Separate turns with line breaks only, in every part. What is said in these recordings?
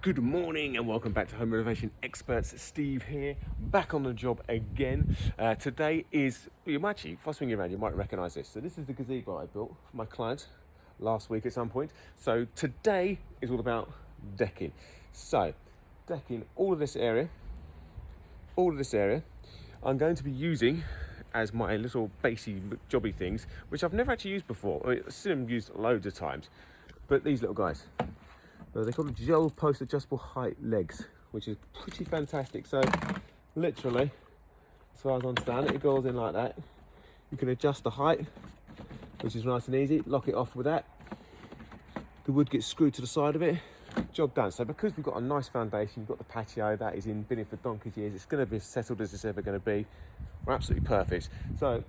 Good morning and welcome back to Home Renovation Experts. Steve here, back on the job again. Today is, first thing you might recognize this. So this is the gazebo I built for my client last week at some point. So today is all about decking. So decking all of this area, I'm going to be using as my little basey jobby things, which I've never actually used before. I've seen them used loads of times, but these little guys. They're called gel post adjustable height legs, which is pretty fantastic. So literally, as far as I understand it goes in like that. You can adjust the height, which is nice and easy. Lock it off with that. The wood gets screwed to the side of it. Job done. So because we've got a nice foundation, you've got the patio that is been in for donkey's years. It's going to be as settled as it's ever going to be. We're absolutely perfect. So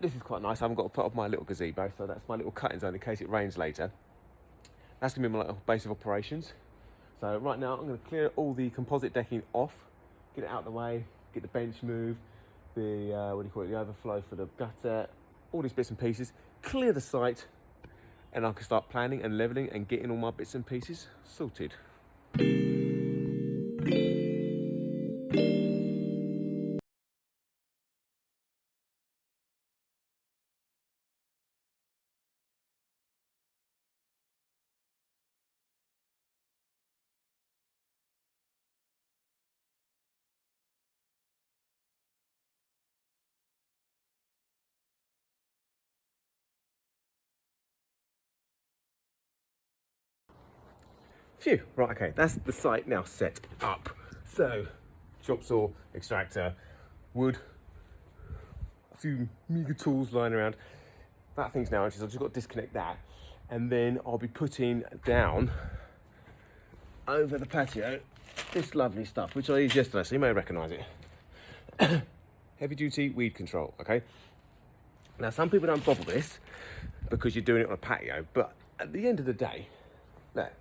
this is quite nice. I haven't got to put up my little gazebo, so that's my little cutting zone in case it rains later. That's going to be my little base of operations. So right now I'm going to clear all the composite decking off, get it out of the way, get the bench moved, the the overflow for the gutter, all these bits and pieces, clear the site, and I can start planning and leveling and getting all my bits and pieces sorted. Phew, right, okay, that's the site now set up. So, chop saw, extractor, wood, a few meager tools lying around. That thing's now, I've just got to disconnect that. And then I'll be putting down over the patio this lovely stuff, which I used yesterday, so you may recognise it. Heavy duty weed control, okay? Now, some people don't bother this because you're doing it on a patio, but at the end of the day, look,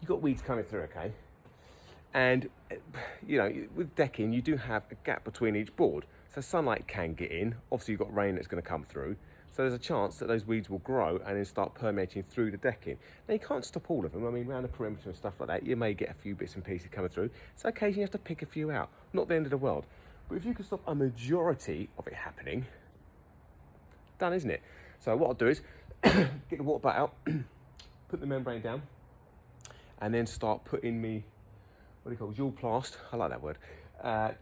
you've got weeds coming through, okay? And, you know, with decking, you do have a gap between each board. So sunlight can get in. Obviously, you've got rain that's going to come through. So there's a chance that those weeds will grow and then start permeating through the decking. Now, you can't stop all of them. I mean, around the perimeter and stuff like that, you may get a few bits and pieces coming through. So occasionally you have to pick a few out. Not the end of the world. But if you can stop a majority of it happening, done, isn't it? So what I'll do is get the water butt out, put the membrane down, and then start putting me, joulplast, I like that word,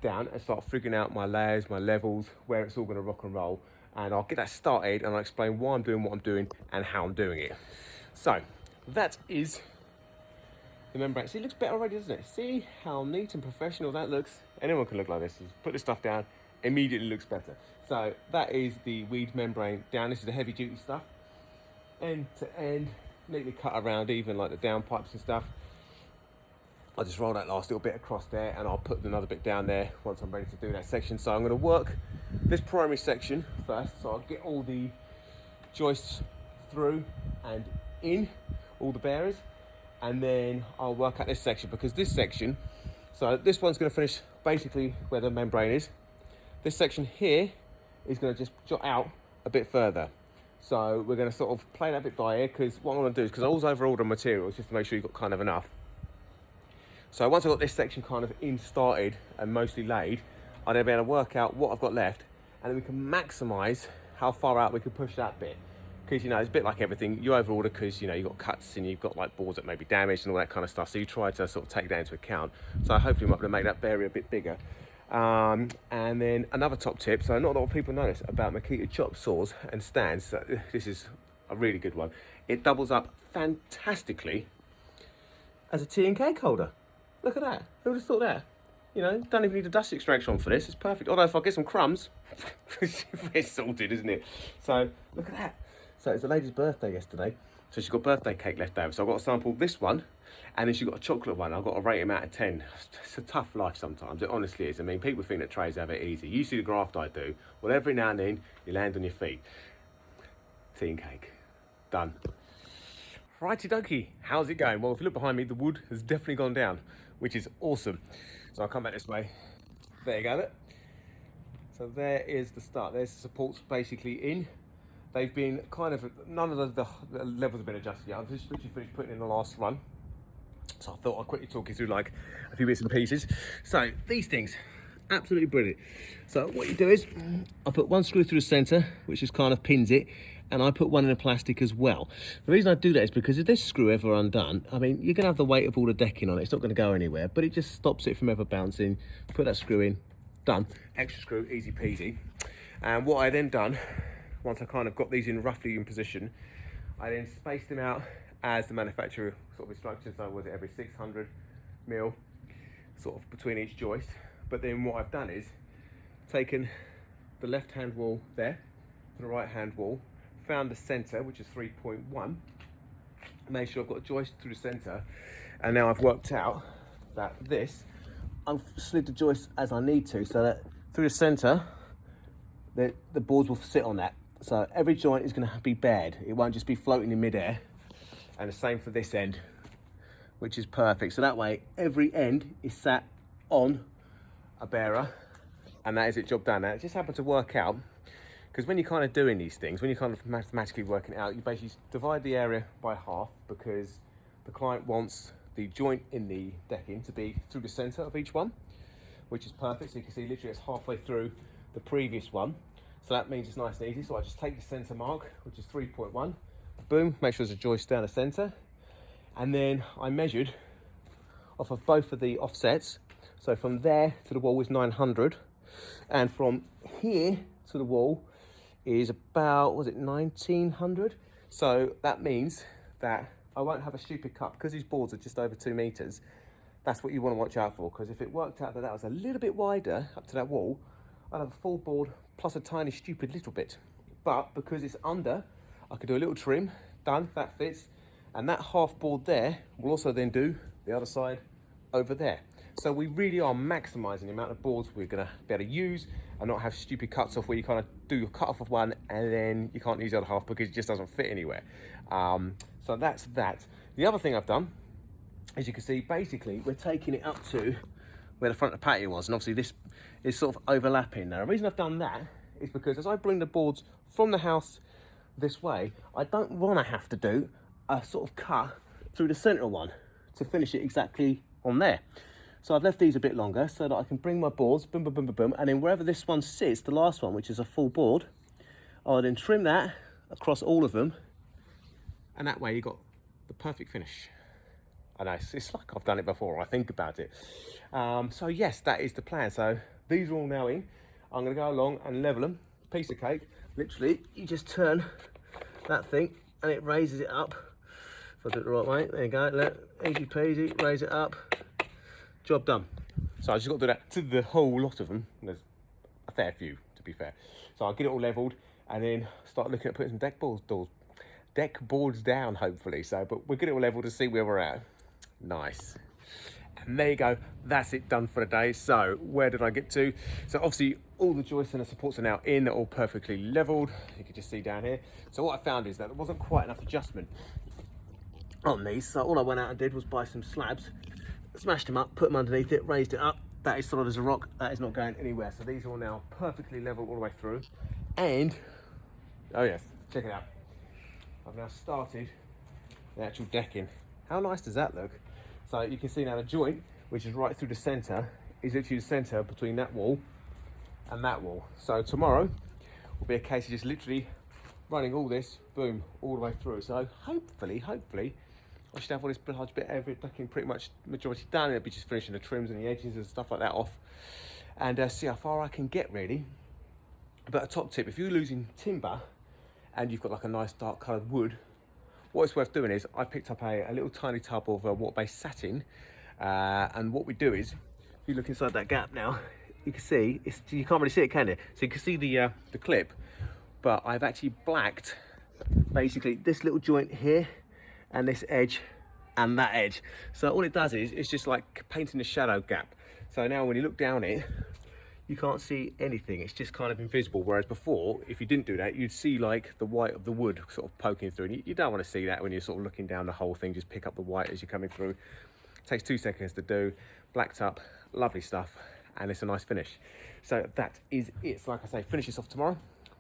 down and start figuring out my layers, my levels, where it's all going to rock and roll. And I'll get that started and I'll explain why I'm doing what I'm doing and how I'm doing it. So that is the membrane. See, it looks better already, doesn't it? See how neat and professional that looks? Anyone can look like this. Just put this stuff down, immediately looks better. So that is the weed membrane down. This is the heavy duty stuff. End to end, neatly cut around, even like the downpipes and stuff. I'll just roll that last little bit across there and I'll put another bit down there once I'm ready to do that section. So I'm going to work this primary section first. So I'll get all the joists through and in, all the bearers, and then I'll work out this section, because this section, so this one's going to finish basically where the membrane is. This section here is going to just jot out a bit further. So we're going to sort of play that bit by ear, because what I'm going to do is, because I always overorder materials just to make sure you've got kind of enough. So once I've got this section kind of started and mostly laid, I'll then be able to work out what I've got left, and then we can maximise how far out we can push that bit. Because, you know, it's a bit like everything, you overorder because, you know, you've got cuts and you've got like boards that may be damaged and all that kind of stuff. So you try to sort of take that into account. So hopefully I'm able to make that area a bit bigger. And then another top tip, so not a lot of people know this about Makita chop saws and stands. So this is a really good one. It doubles up fantastically as a tea and cake holder. Look at that. Who would have thought that? You know, don't even need a dust extraction on for this. It's perfect. Although if I get some crumbs, it's sorted, isn't it? So look at that. So it's the lady's birthday yesterday. So she's got birthday cake left over. So I've got to sample this one, and then she's got a chocolate one. I've got to rate him out of 10. It's a tough life sometimes. It honestly is. I mean, people think that trays have it easy. You see the graft I do. Well, every now and then you land on your feet. Tea and cake. Done. Righty dokie, how's it going? Well, if you look behind me, the wood has definitely gone down, which is awesome. So I'll come back this way. There you go, look. So there is the start. There's the supports basically in. They've been kind of, none of the levels have been adjusted yet. I've just literally finished putting in the last run. So I thought I'd quickly talk you through like a few bits and pieces. So these things, absolutely brilliant. So what you do is, I put one screw through the center, which just kind of pins it, and I put one in a plastic as well. The reason I do that is because if this screw ever undone, I mean, you're gonna have the weight of all the decking on it. It's not gonna go anywhere, but it just stops it from ever bouncing. Put that screw in, done. Extra screw, easy peasy. And what I then done, once I kind of got these in roughly in position, I then spaced them out as the manufacturer sort of instructions. So was it every 600 mil, sort of between each joist. But then what I've done is taken the left hand wall there to the right hand wall, found the center, which is 3.1, made sure I've got a joist through the center, and now I've worked out that this, I've slid the joist as I need to, so that through the center, the boards will sit on that. So every joint is going to be bared. It won't just be floating in midair. And the same for this end, which is perfect. So that way, every end is sat on a bearer, and that is it, job done. Now it just happened to work out, because when you're kind of doing these things, when you're kind of mathematically working it out, you basically divide the area by half, because the client wants the joint in the decking to be through the center of each one, which is perfect. So you can see literally it's halfway through the previous one. So that means it's nice and easy. So I just take the center mark, which is 3.1, boom, make sure there's a joist down the center. And then I measured off of both of the offsets. So from there to the wall is 900, and from here to the wall is about, was it 1900? So that means that I won't have a stupid cut, because these boards are just over 2 meters. That's what you want to watch out for, because if it worked out that that was a little bit wider up to that wall, I'd have a full board plus a tiny stupid little bit. But because it's under, I could do a little trim, done, that fits. And that half board there will also then do the other side over there. So we really are maximizing the amount of boards we're gonna be able to use, and not have stupid cuts off where you kind of do your cut off of one and then you can't use the other half because it just doesn't fit anywhere. So that's that. The other thing I've done, as you can see, basically we're taking it up to where the front of the patio was, and obviously this is sort of overlapping. Now the reason I've done that is because as I bring the boards from the house this way, I don't want to have to do a sort of cut through the center one to finish it exactly on there. So I've left these a bit longer so that I can bring my boards, boom, boom, boom, boom, boom, and then wherever this one sits, the last one, which is a full board, I'll then trim that across all of them, and that way you got the perfect finish. I know, it's like I've done it before, I think about it. So yes, that is the plan. So these are all now in. I'm gonna go along and level them, piece of cake. Literally, you just turn that thing and it raises it up. If I do it the right way, there you go, easy peasy, raise it up. Job done. So I just got to do that to the whole lot of them. There's a fair few, to be fair. So I'll get it all leveled and then start looking at putting some deck boards down, hopefully. So, but we'll get it all leveled to see where we're at. Nice. And there you go. That's it, done for the day. So where did I get to? So obviously all the joists and the supports are now in. They're all perfectly leveled. You can just see down here. So what I found is that there wasn't quite enough adjustment on these. So all I went out and did was buy some slabs, smashed them up, put them underneath it, raised it up. That is solid as a rock. That is not going anywhere. So these are all now perfectly level all the way through. And, oh yes, check it out. I've now started the actual decking. How nice does that look? So you can see now the joint, which is right through the center, is literally the center between that wall and that wall. So tomorrow will be a case of just literally running all this, boom, all the way through. So hopefully, I should have all this large bit of it decking pretty much majority done. It'll be just finishing the trims and the edges and stuff like that off, and see how far I can get really. But a top tip, if you're losing timber and you've got like a nice dark coloured wood, what it's worth doing is I picked up a little tiny tub of water-based satin, and what we do is, if you look inside that gap now, you can see, you can't really see it, can you? So you can see the clip, but I've actually blacked basically this little joint here and this edge and that edge. So all it does is it's just like painting the shadow gap. So now when you look down it, you can't see anything. It's just kind of invisible. Whereas before, if you didn't do that, you'd see like the white of the wood sort of poking through. And you don't want to see that when you're sort of looking down the whole thing. Just pick up the white as you're coming through. It takes 2 seconds to do. Blacked up, lovely stuff. And it's a nice finish. So that is it. So like I say, finish this off tomorrow.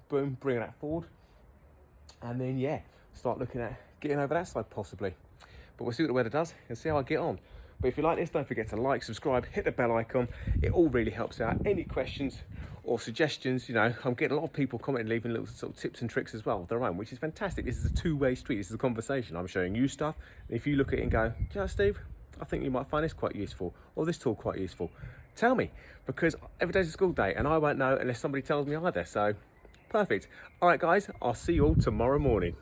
Boom, bring that forward. And then yeah, start looking at getting over that side possibly. but we'll see what the weather does and see how I get on. But if you like this, don't forget to like, subscribe, hit the bell icon. It all really helps out. Any questions or suggestions, you know, I'm getting a lot of people commenting, leaving little sort of tips and tricks as well of their own, which is fantastic. This is a two-way street. This is a conversation. I'm showing you stuff. And if you look at it and go, you know, Steve, I think you might find this quite useful, or this tool quite useful, tell me, because every day's a school day and I won't know unless somebody tells me either. So perfect. All right, guys, I'll see you all tomorrow morning.